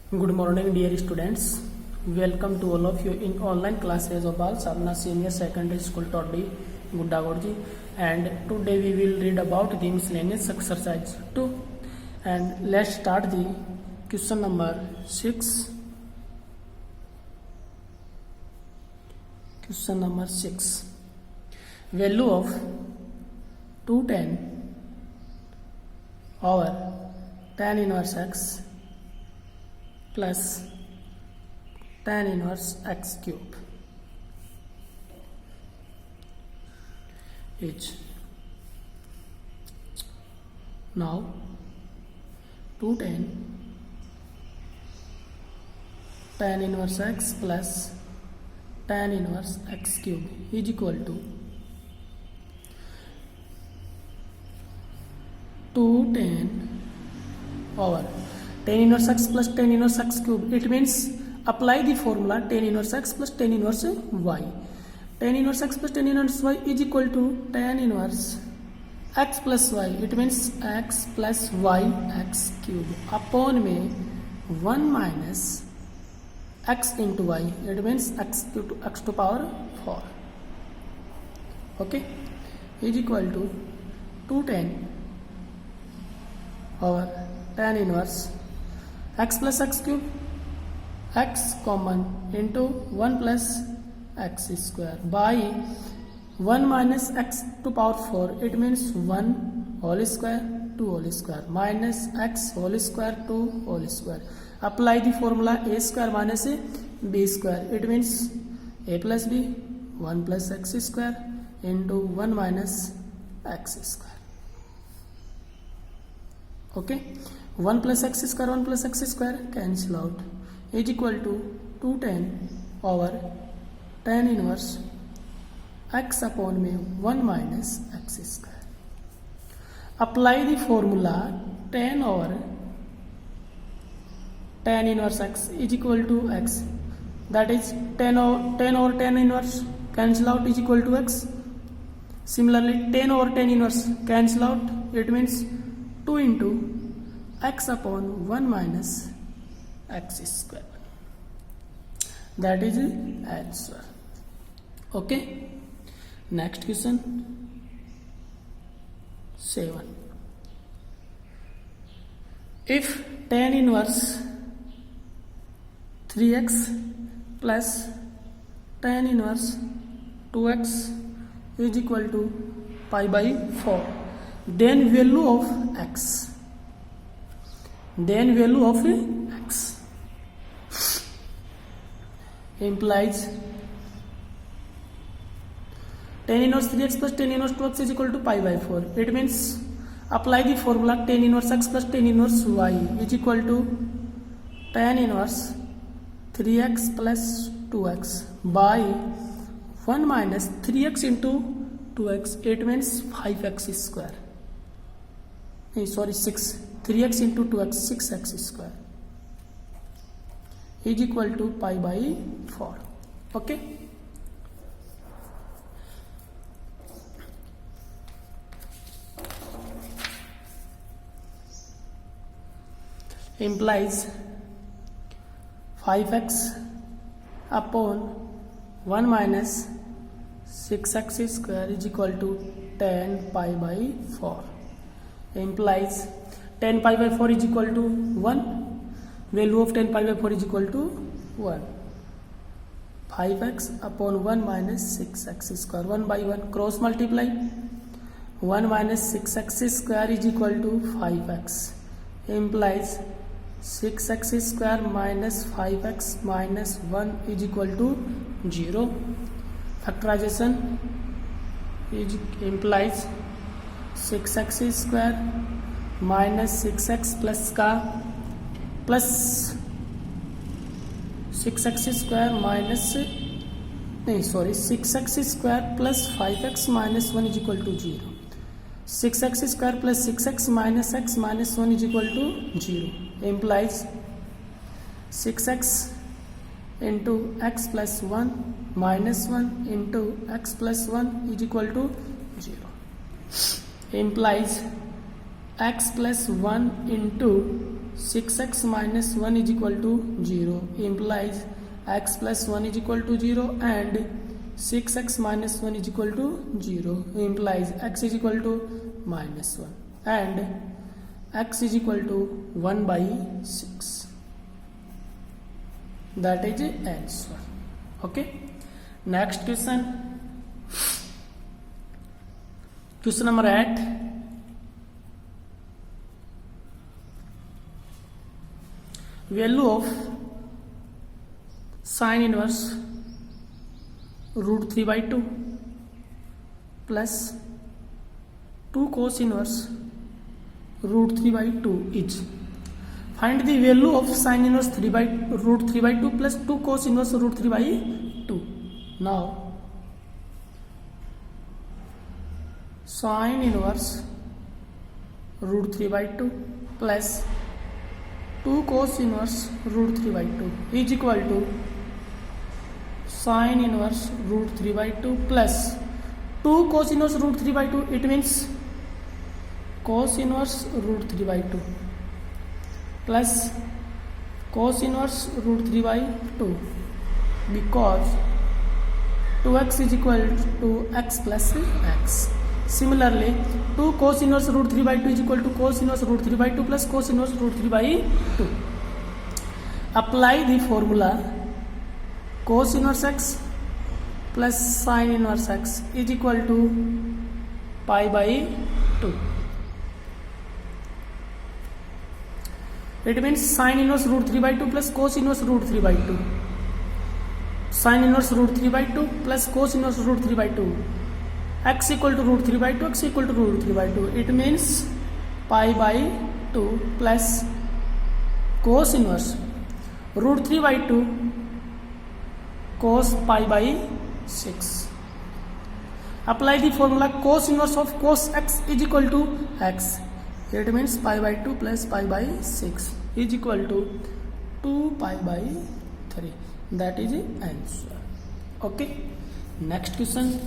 Good morning, dear students. Welcome to all of you in online classes of Bal Sadhana Senior Secondary School, Toddi, Guddagorji. And today we will read about the miscellaneous exercise 2. And let's start the question number 6. Question number 6. Value of 210 over tan inverse x plus tan inverse x cube is now 210 tan inverse x plus tan inverse x cube is equal to 210 over tan inverse x plus tan inverse x cube. It means apply the formula tan inverse x plus tan inverse y. Tan inverse x plus tan inverse y is equal to tan inverse x plus y. It means x plus y x cube upon में 1 minus x into y. It means x to power 4. Okay, is equal to 210 over tan inverse x plus x cube, x common into 1 plus x square by 1 minus x to power 4. It means 1 whole square 2 whole square minus x whole square 2 whole square. Apply the formula a square minus a b square. It means a plus b 1 plus x square into 1 minus x square. Okay, 1 plus x square 1 plus x square cancel out is equal to 210 over tan inverse x upon में 1 minus x square. Apply the formula tan over tan inverse x is equal to x, that is 10 over tan inverse cancel out is equal to x. Similarly 10 over tan inverse cancel out, it means 2 into x upon 1 minus x square. That is the answer. Okay, next question 7. If tan inverse 3x plus tan inverse 2x is equal to pi by 4, then value of x. Then value of x implies tan inverse 3x plus tan inverse 2x is equal to pi by 4. It means apply the formula tan inverse x plus tan inverse y is equal to tan inverse 3x plus 2x by 1 minus 3x into 2x. It means 5x square. Sorry, 6. 3x into 2x 6x square is equal to pi by 4. Okay, implies 5x upon 1 minus 6x square is equal to 10 pi by 4. Implies 10 pi by 4 is equal to 1. Value of 10 pi by 4 is equal to 1. 5x upon 1 minus 6x square. 1 by 1 cross multiply. 1 minus 6x square is equal to 5x. Implies 6x square minus 5x minus 1 is equal to 0. Factorization implies 6x square minus 6x plus का plus 6x square minus 6x square plus 5x minus 1 is equal to 0. 6x square plus 6x minus x minus 1 is equal to 0. Implies 6x into x plus 1 minus 1 into x plus 1 is equal to 0. Implies x plus 1 into 6x minus 1 is equal to 0 implies x plus 1 is equal to 0 and 6x minus 1 is equal to 0 implies x is equal to minus 1 and x is equal to 1 by 6. That is the answer. Okay. Next question. Question number 8. Value of sin inverse root 3 by 2 plus 2 cos inverse root 3 by 2 is. Find the value of sin inverse 3 by root 3 by 2 plus 2 cos inverse root 3 by 2. Now sin inverse root 3 by 2 plus 2 cos inverse root 3 by 2 is equal to sin inverse root 3 by 2 plus 2 cos inverse root 3 by 2. It means cos inverse root 3 by 2 plus cos inverse root 3 by 2 because 2x is equal to x plus x. Similarly, 2 cos inverse root 3 by 2 is equal to cos inverse root 3 by 2 plus cos inverse root 3 by 2. Apply the formula cos inverse x plus sin inverse x is equal to pi by 2. It means sin inverse root 3 by 2 plus cos inverse root 3 by 2. Sin inverse root 3 by 2 plus cos inverse root 3 by 2. X equal to root 3 by 2, x equal to root 3 by 2. It means pi by 2 plus cos inverse root 3 by 2 cos pi by 6. Apply the formula cos inverse of cos x is equal to x. It means pi by 2 plus pi by 6 is equal to 2 pi by 3. That is the answer. Okay. Next question.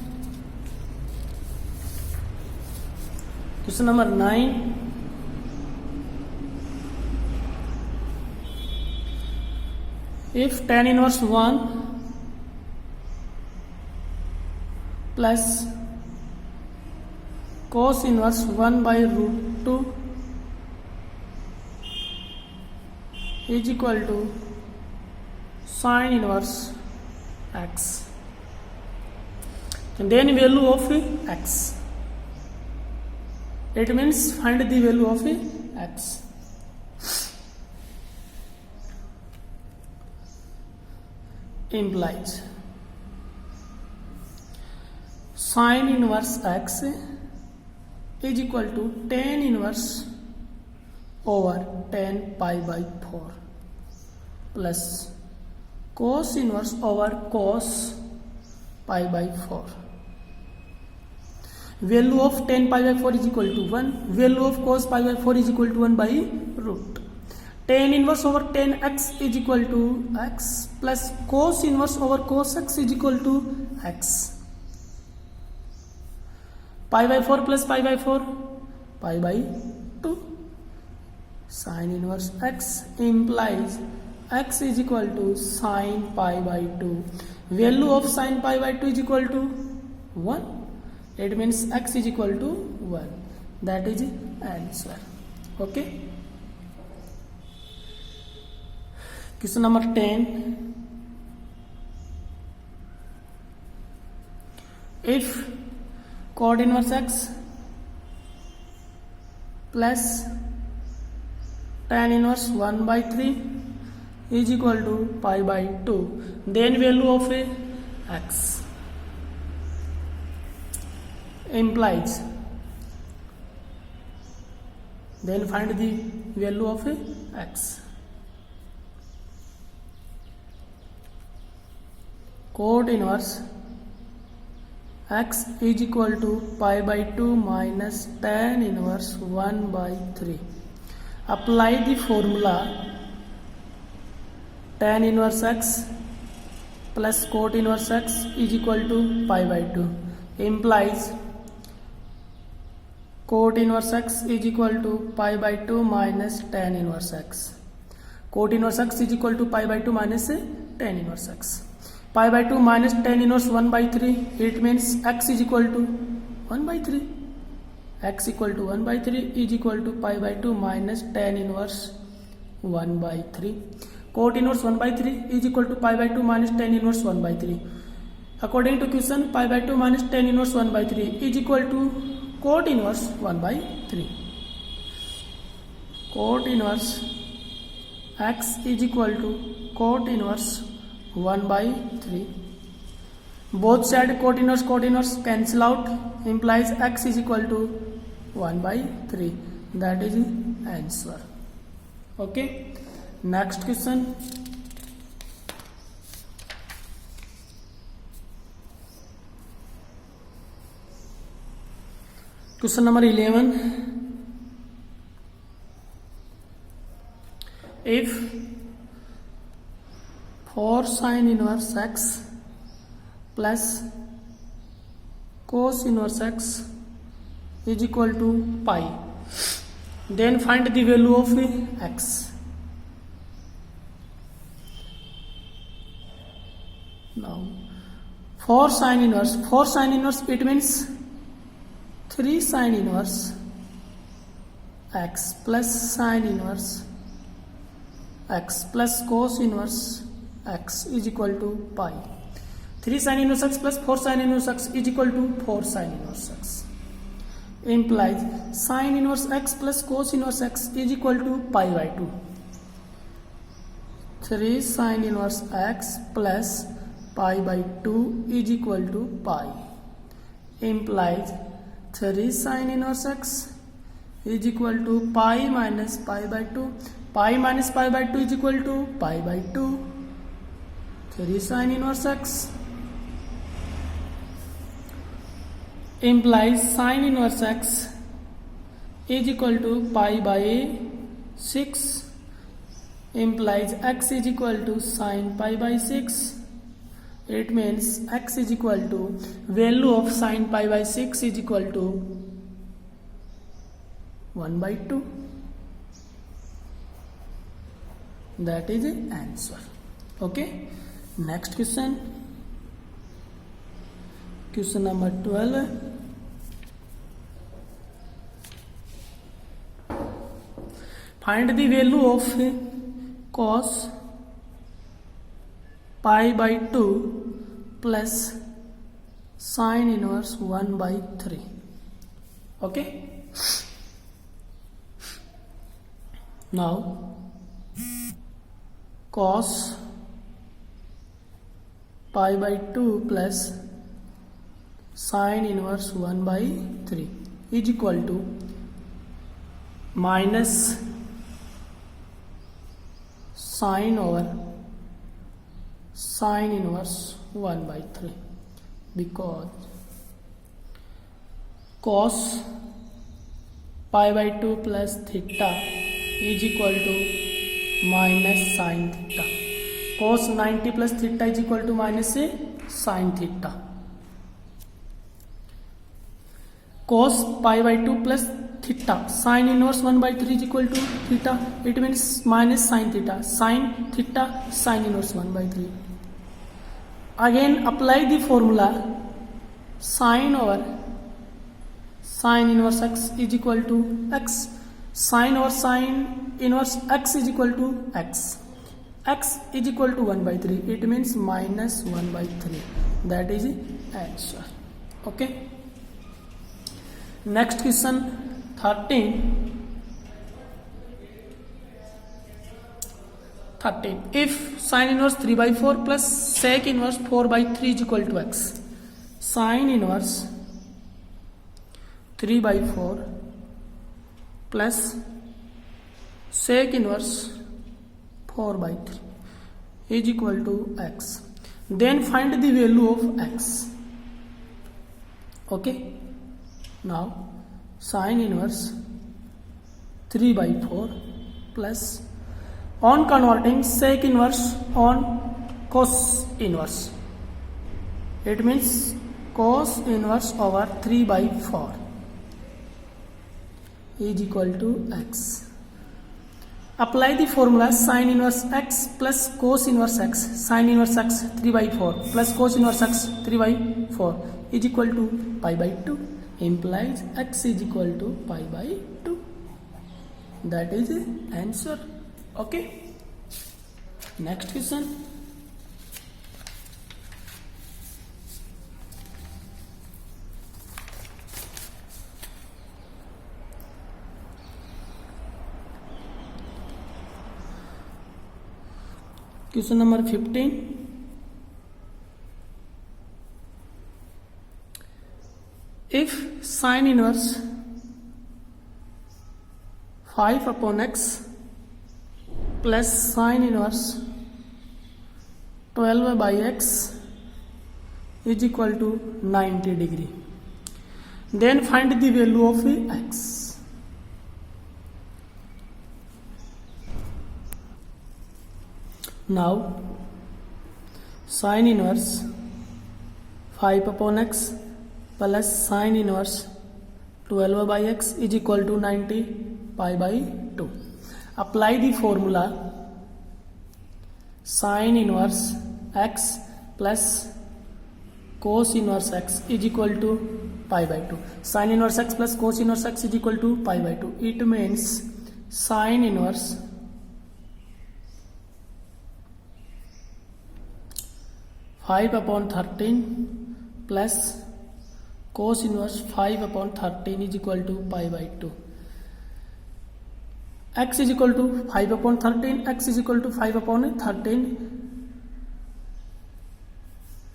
Question number 9. If tan inverse 1 plus cos inverse 1 by root 2 is equal to sin inverse x, and then value of x. It means find the value of x. Implies sin inverse x is equal to tan inverse over tan pi by 4 plus cos inverse over cos pi by 4. Value of tan pi by 4 is equal to 1. Value of cos pi by 4 is equal to 1 by root. Tan inverse over tan x is equal to x plus cos inverse over cos x is equal to x. Pi by 4 plus pi by 4, pi by 2. Sin inverse x implies x is equal to sin pi by 2. Value of sin pi by 2 is equal to 1. It means x is equal to 1. That is the answer. Okay. Question number 10. If cot inverse x plus tan inverse 1 by 3 is equal to pi by 2, then value of x implies, then find the value of x. Cot inverse x is equal to pi by 2 minus tan inverse 1 by 3. Apply the formula tan inverse x plus cot inverse x is equal to pi by 2 implies cot inverse x is equal to pi by 2 minus tan inverse x. Cot inverse x is equal to pi by 2 minus tan inverse x. Pi by 2 minus tan inverse 1 by 3. It means x is equal to 1 by 3. X equal to 1 by 3 is equal to pi by 2 minus tan inverse 1 by 3. Cot inverse 1 by 3 is equal to pi by 2 minus tan inverse 1 by 3. According to question, pi by 2 minus tan inverse 1 by 3 is equal to cot inverse 1 by 3. Cot inverse x is equal to cot inverse 1 by 3. Both side cot inverse cancel out, implies x is equal to 1 by 3. That is the answer. Okay. Next question. Question number 11. If 4 sin inverse x plus cos inverse x is equal to pi, then find the value of x. Now 4 sin inverse it means 3 sin inverse x plus sin inverse x plus cos inverse x is equal to pi. 3 sin inverse x plus 4 sin inverse x is equal to 4 sin inverse x. Implies sin inverse x plus cos inverse x is equal to pi by 2. 3 sin inverse x plus pi by 2 is equal to pi. Implies 3 sin inverse x is equal to pi minus pi by 2. Pi minus pi by 2 is equal to pi by 2. 3 sin inverse x implies sin inverse x is equal to pi by 6. Implies x is equal to sin pi by 6. It means x is equal to value of sin pi by 6 is equal to 1 by 2. That is the answer. Okay. Next question. Question number 12. Find the value of cos pi by 2 plus sin inverse 1 by 3. Okay. Now cos pi by 2 plus sin inverse 1 by 3 is equal to minus sin over sin inverse 1 by 3, because cos pi by 2 plus theta is equal to minus sin theta. Cos 90 plus theta is equal to minus sin theta. Cos pi by 2 plus theta sin inverse 1 by 3 is equal to theta. It means minus sin theta. Sin theta sin inverse 1 by 3. Again apply the formula sin over sin inverse x is equal to x. Sin over sin inverse x is equal to x. X is equal to 1 by 3. It means minus 1 by 3. That is the answer. Okay. Next question 13. If sin inverse 3 by 4 plus sec inverse 4 by 3 is equal to x. Sin inverse 3 by 4 plus sec inverse 4 by 3 is equal to x. Then find the value of x. Okay. Now sin inverse 3 by 4 plus, on converting sec inverse on cos inverse, it means cos inverse over 3 by 4. is equal to x. Apply the formula sin inverse x plus cos inverse x. Sin inverse x 3 by 4 plus cos inverse x 3 by 4 is equal to pi by 2. Implies x is equal to pi by 2. That is the answer. Okay. Next question. Question number 15. If sin inverse 5 upon x plus sin inverse 12 by x is equal to 90 degree, then find the value of x. Now sin inverse 5 upon x plus sin inverse 12 by x is equal to 90 pi by 2. Apply the formula sin inverse x plus cos inverse x is equal to pi by 2. Sin inverse x plus cos inverse x is equal to pi by 2. It means sin inverse 5 upon 13 plus cos inverse 5 upon 13 is equal to pi by 2. X is equal to 5 upon 13, x is equal to 5 upon 13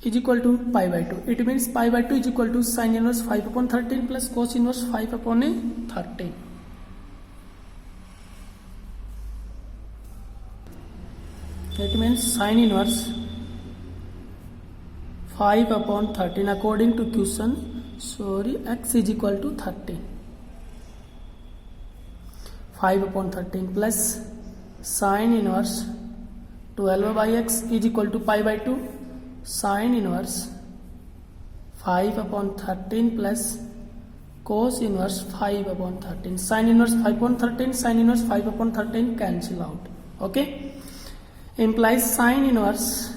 is equal to pi by 2. It means pi by 2 is equal to sin inverse 5 upon 13 plus cos inverse 5 upon 13. It means sin inverse 5 upon 13 according to question. X is equal to 13. 5 upon 13 plus sin inverse 12 by x is equal to pi by 2. Sin inverse 5 upon 13 plus cos inverse 5 upon 13. Sin inverse 5 upon 13, sin inverse 5 upon 13 cancel out. Okay. Implies sin inverse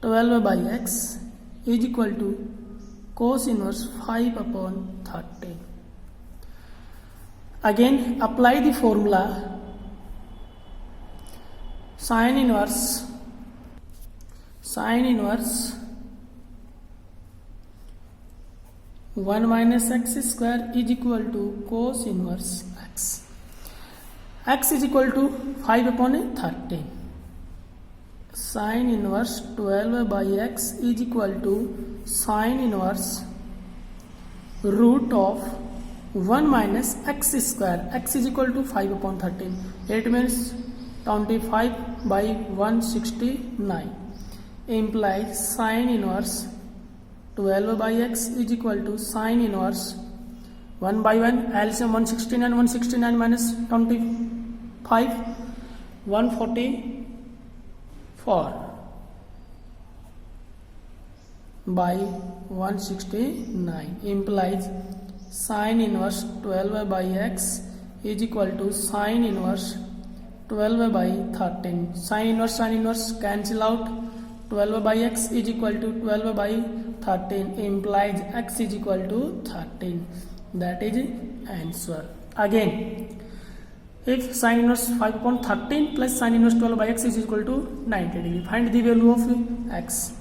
12 by x is equal to cos inverse 5 upon 13. Again apply the formula sin inverse 1 minus x square is equal to cos inverse x. X is equal to 5 upon 13. Sin inverse 12 by x is equal to sin inverse root of 1 minus x square. X is equal to 5 upon 13. It means 25 by 169. Implies sin inverse 12 by x is equal to sin inverse 1 by 1 LCM 169 minus 25 144 by 169. Implies sin inverse 12 by x is equal to sin inverse 12 by 13. Sin inverse cancel out. 12 by x is equal to 12 by 13. Implies x is equal to 13. That is answer. Again, if sin inverse 5 upon 13 plus sin inverse 12 by x is equal to 90 degree, find the value of x.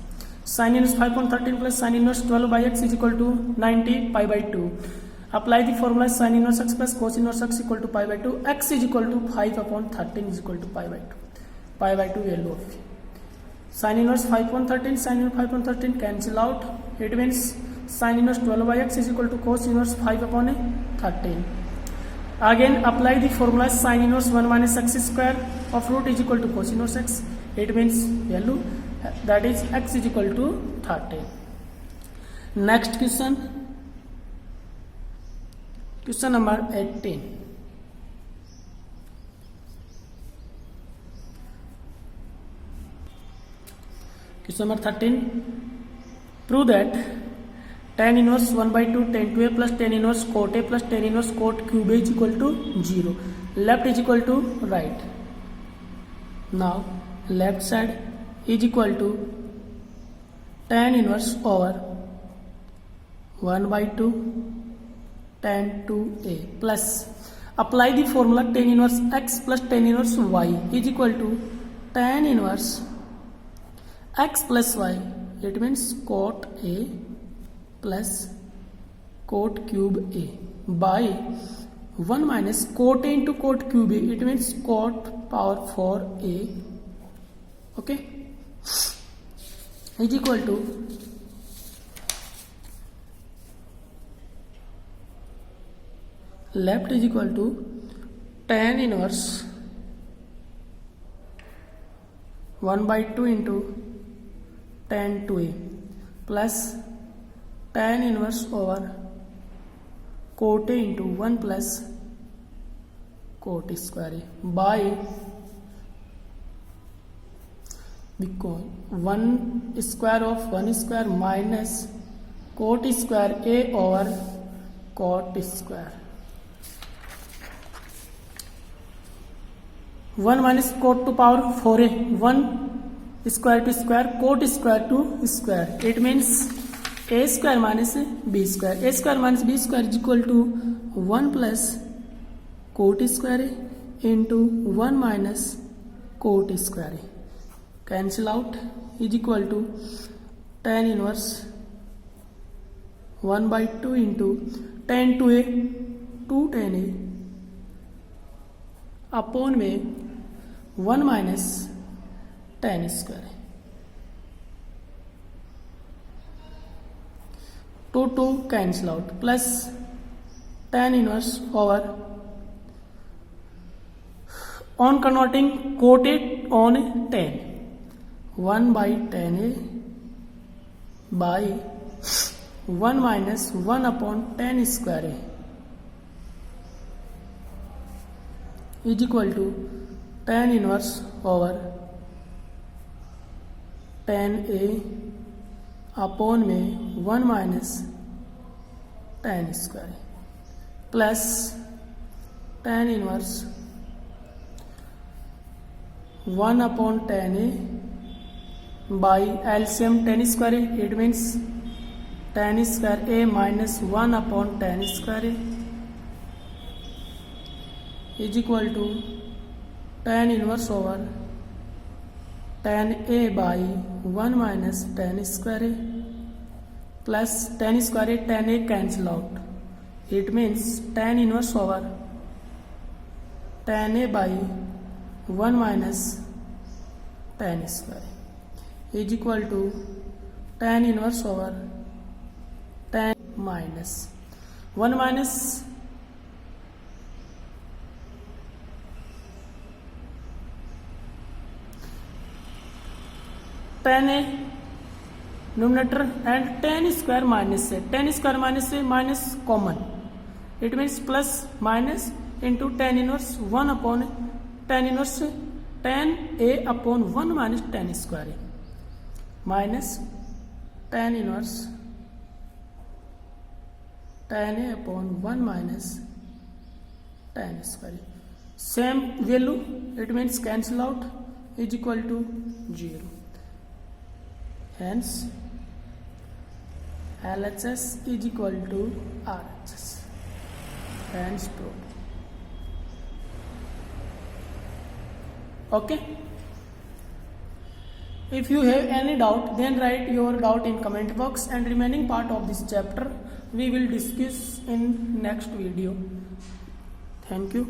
Sin inverse 5 upon 13 plus sin inverse 12 by x is equal to 90 pi by 2. Apply the formula sin inverse x plus cos inverse x equal to pi by 2. X is equal to 5 upon 13 is equal to pi by 2. Pi by 2 value of sin inverse 5 upon 13, sin inverse 5 upon 13 cancel out. It means sin inverse 12 by x is equal to cos inverse 5 upon 13. Again apply the formula sin inverse 1 minus x square of root is equal to cos inverse x. It means value that is x is equal to 13. Next question. Question number 18. Question number 13. Prove that tan inverse 1/2 tan 2a plus tan inverse cot a plus tan inverse cot cube a is equal to 0. Left is equal to right. Now left side is equal to tan inverse over 1/2 tan 2a plus apply the formula tan inverse x plus tan inverse y is equal to tan inverse x plus y. It means cot a plus cot cube a by 1 minus cot a into cot cube a. It means cot power 4a. Okay, is equal to left is equal to tan inverse 1/2 into tan 2a plus tan inverse over cot a into 1 plus cot square a by, because 1 square of 1 square minus cot square a over cot square. 1 minus cot to power 4a, 1 square to square, cot square to square. It means a square minus b square. A square minus b square is equal to 1 plus cot square a into 1 minus cot square a. Cancel out, is equal to tan inverse 1/2 into tan 2a 2 tan a upon में 1 minus tan square. 2 cancel out plus tan inverse over on converting cot a on tan 1 by tan a by 1 minus 1 upon tan square a is equal to tan inverse over tan a upon में 1 minus tan square plus tan inverse 1 upon tan a by LCM tan square a. It means tan square a minus 1 upon tan square a is equal to tan inverse over tan a by 1 minus tan square a plus tan square a, tan a cancel out. It means tan inverse over tan a by 1 minus tan square is equal to tan inverse over tan minus 1 minus tan a numerator and tan square minus a. Tan square minus a minus common. It means plus minus into tan inverse 1 upon tan inverse tan a upon 1 minus tan square a minus tan inverse tan a upon 1 minus tan square a. Same value, it means cancel out, is equal to 0. Hence LHS is equal to RHS. Hence proved. Okay. If you have any doubt, then write your doubt in comment box, and remaining part of this chapter we will discuss in next video. Thank you.